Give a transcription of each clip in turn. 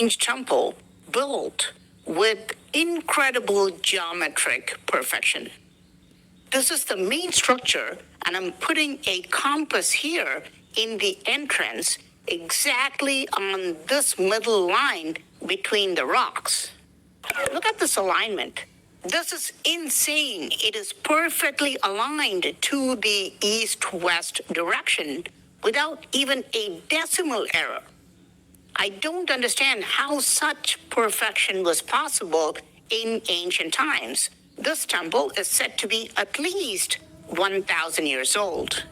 temple built with incredible geometric perfection. This is the main structure, and I'm putting a compass here in the entrance exactly on this middle line between the rocks. Look at this alignment. This is insane. It is perfectly aligned to the east-west direction without even a decimal error. I don't understand how such perfection was possible in ancient times. This temple is said to be at least 1,000 years old.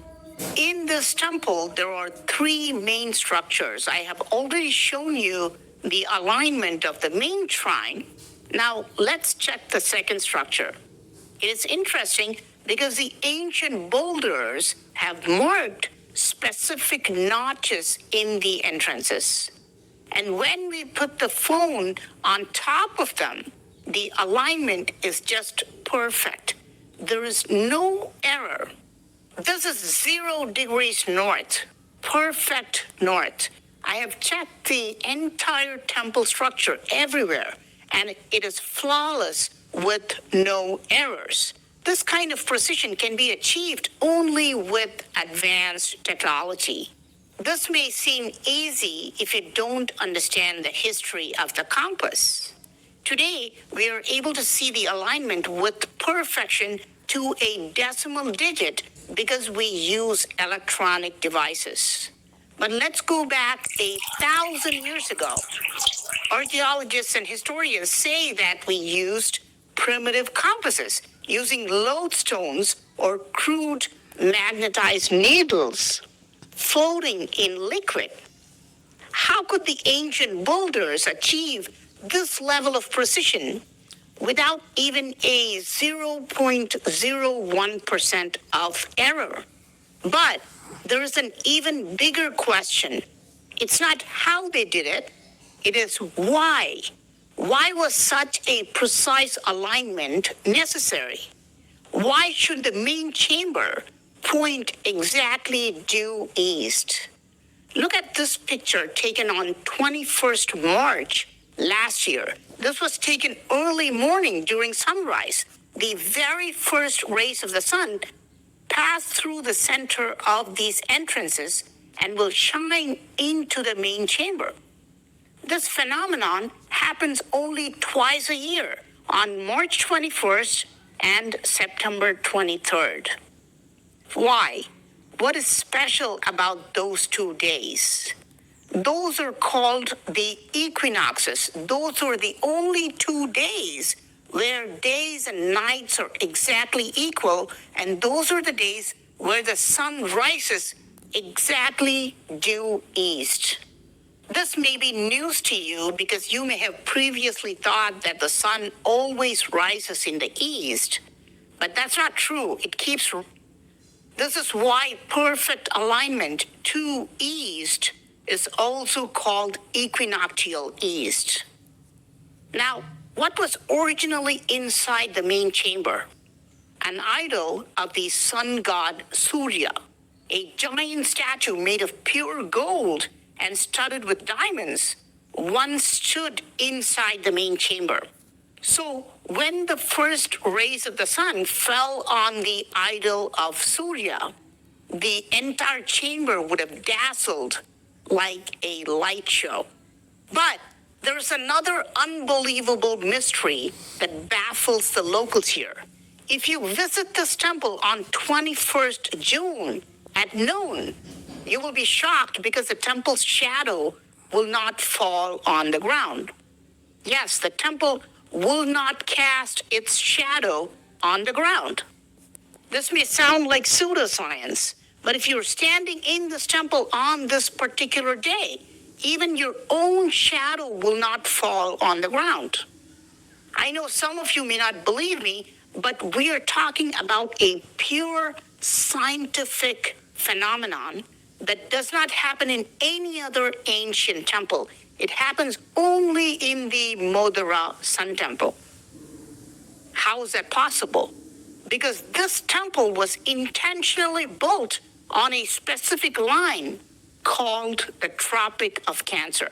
In this temple, there are three main structures. I have already shown you the alignment of the main shrine. Now, let's check the second structure. It is interesting because the ancient boulders have marked specific notches in the entrances. And when we put the phone on top of them, the alignment is just perfect. There is no error. This is 0 degrees north, perfect north. I have checked the entire temple structure everywhere, and it is flawless with no errors. This kind of precision can be achieved only with advanced technology. This may seem easy if you don't understand the history of the compass. Today, we are able to see the alignment with perfection to a decimal digit because we use electronic devices. But let's go back 1,000 years ago. Archaeologists and historians say that we used primitive compasses using lodestones or crude magnetized needles floating in liquid. How could the ancient boulders achieve this level of precision without even a 0.01% of error? But there is an even bigger question. It's not how they did it, it is why. Why was such a precise alignment necessary? Why should the main chamber point exactly due east? Look at this picture taken on 21st March last year. This was taken early morning during sunrise. The very first rays of the sun pass through the center of these entrances and will shine into the main chamber. This phenomenon happens only twice a year, on March 21st and September 23rd. Why? What is special about those 2 days? Those are called the equinoxes. Those are the only 2 days where days and nights are exactly equal, and those are the days where the sun rises exactly due east. This may be news to you because you may have previously thought that the sun always rises in the east, but that's not true. This is why perfect alignment to east is also called equinoctial east. Now, what was originally inside the main chamber? An idol of the sun god Surya, a giant statue made of pure gold and studded with diamonds, once stood inside the main chamber. So when the first rays of the sun fell on the idol of Surya, the entire chamber would have dazzled like a light show. But there's another unbelievable mystery that baffles the locals here. If you visit this temple on 21st June at noon, you will be shocked because the temple's shadow will not fall on the ground. Yes, the temple will not cast its shadow on the ground. This may sound like pseudoscience, but if you're standing in this temple on this particular day, even your own shadow will not fall on the ground. I know some of you may not believe me, but we are talking about a pure scientific phenomenon that does not happen in any other ancient temple. It happens only in the Modhera Sun Temple. How is that possible? Because this temple was intentionally built on a specific line called the Tropic of Cancer.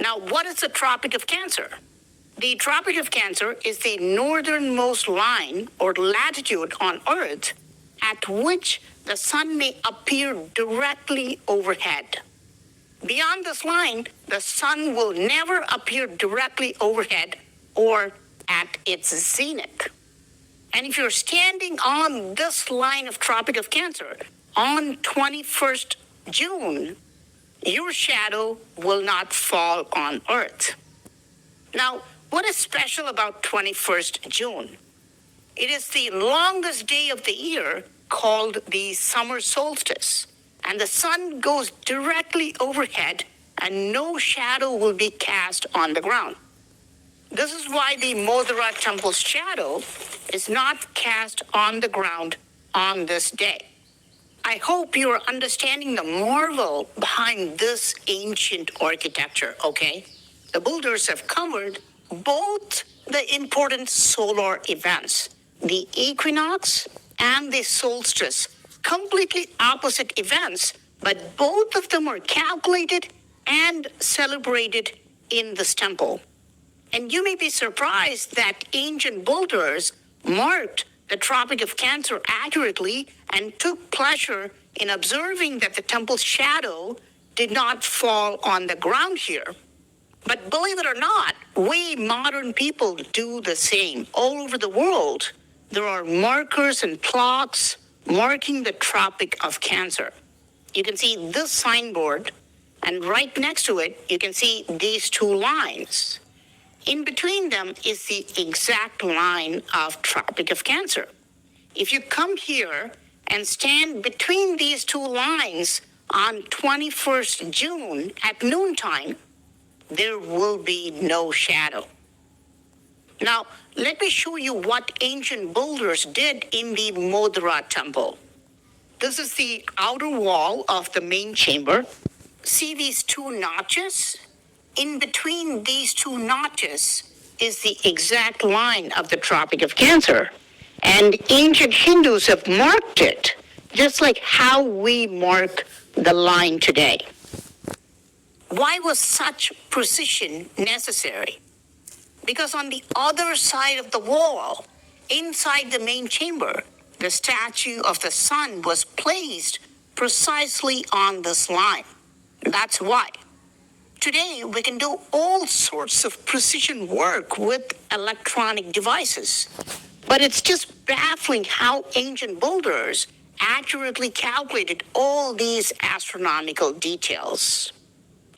Now, what is the Tropic of Cancer? The Tropic of Cancer is the northernmost line or latitude on Earth at which the sun may appear directly overhead. Beyond this line, the sun will never appear directly overhead or at its zenith. And if you're standing on this line of Tropic of Cancer on 21st June, your shadow will not fall on Earth. Now, what is special about 21st June? It is the longest day of the year called the summer solstice, and the sun goes directly overhead and no shadow will be cast on the ground. This is why the Modhara temple's shadow is not cast on the ground on this day. I hope you are understanding the marvel behind this ancient architecture, okay? The builders have covered both the important solar events, the equinox and the solstice, completely opposite events, but both of them are calculated and celebrated in this temple. And you may be surprised that ancient builders marked the Tropic of Cancer accurately and took pleasure in observing that the temple's shadow did not fall on the ground here. But believe it or not, we modern people do the same. All over the world, there are markers and clocks marking the Tropic of Cancer. You can see this signboard, and right next to it, you can see these two lines. In between them is the exact line of Tropic of Cancer. If you come here and stand between these two lines on 21st June at noontime, there will be no shadow. Now, let me show you what ancient builders did in the Modhara temple. This is the outer wall of the main chamber. See these two notches? In between these two notches is the exact line of the Tropic of Cancer. And ancient Hindus have marked it, just like how we mark the line today. Why was such precision necessary? Because on the other side of the wall, inside the main chamber, the statue of the sun was placed precisely on this line. That's why. Today, we can do all sorts of precision work with electronic devices. But it's just baffling how ancient builders accurately calculated all these astronomical details.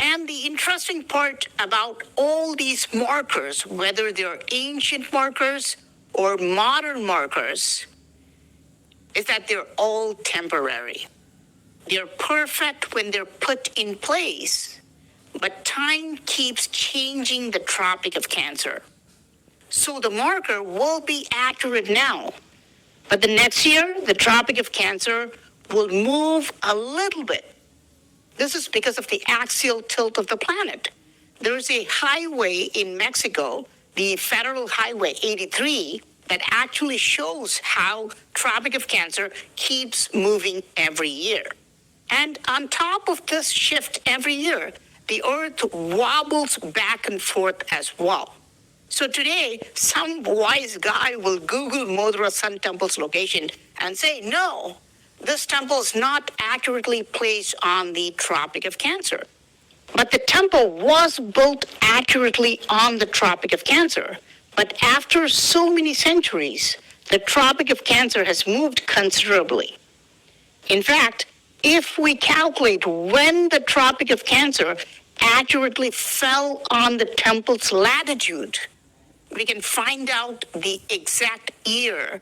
And the interesting part about all these markers, whether they're ancient markers or modern markers, is that they're all temporary. They're perfect when they're put in place, but time keeps changing the Tropic of Cancer. So the marker will be accurate now, but the next year, the Tropic of Cancer will move a little bit. This is because of the axial tilt of the planet. There is a highway in Mexico, the Federal Highway 83, that actually shows how Tropic of Cancer keeps moving every year. And on top of this shift every year, the Earth wobbles back and forth as well. So today, some wise guy will Google Modhara Sun Temple's location and say, no, this temple is not accurately placed on the Tropic of Cancer. But the temple was built accurately on the Tropic of Cancer. But after so many centuries, the Tropic of Cancer has moved considerably. In fact, if we calculate when the Tropic of Cancer accurately fell on the temple's latitude, we can find out the exact year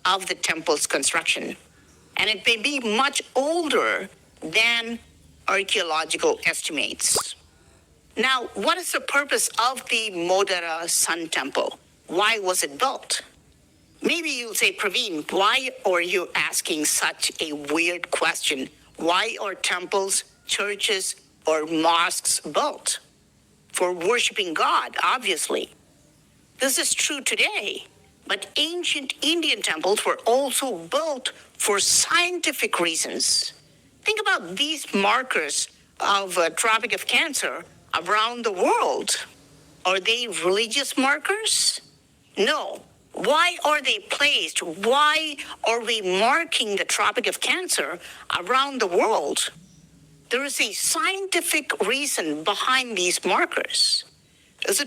of the temple's construction. And it may be much older than archaeological estimates. Now, what is the purpose of the Modhara Sun Temple? Why was it built? Maybe you'll say, Praveen, why are you asking such a weird question? Why are temples, churches, or mosques built? For worshiping God, obviously. This is true today, But ancient Indian temples were also built for scientific reasons. Think about these markers of Tropic of Cancer around the world. Are they religious markers? No. Why are they placed? Why are we marking the Tropic of Cancer around the world? There is a scientific reason behind these markers. Is it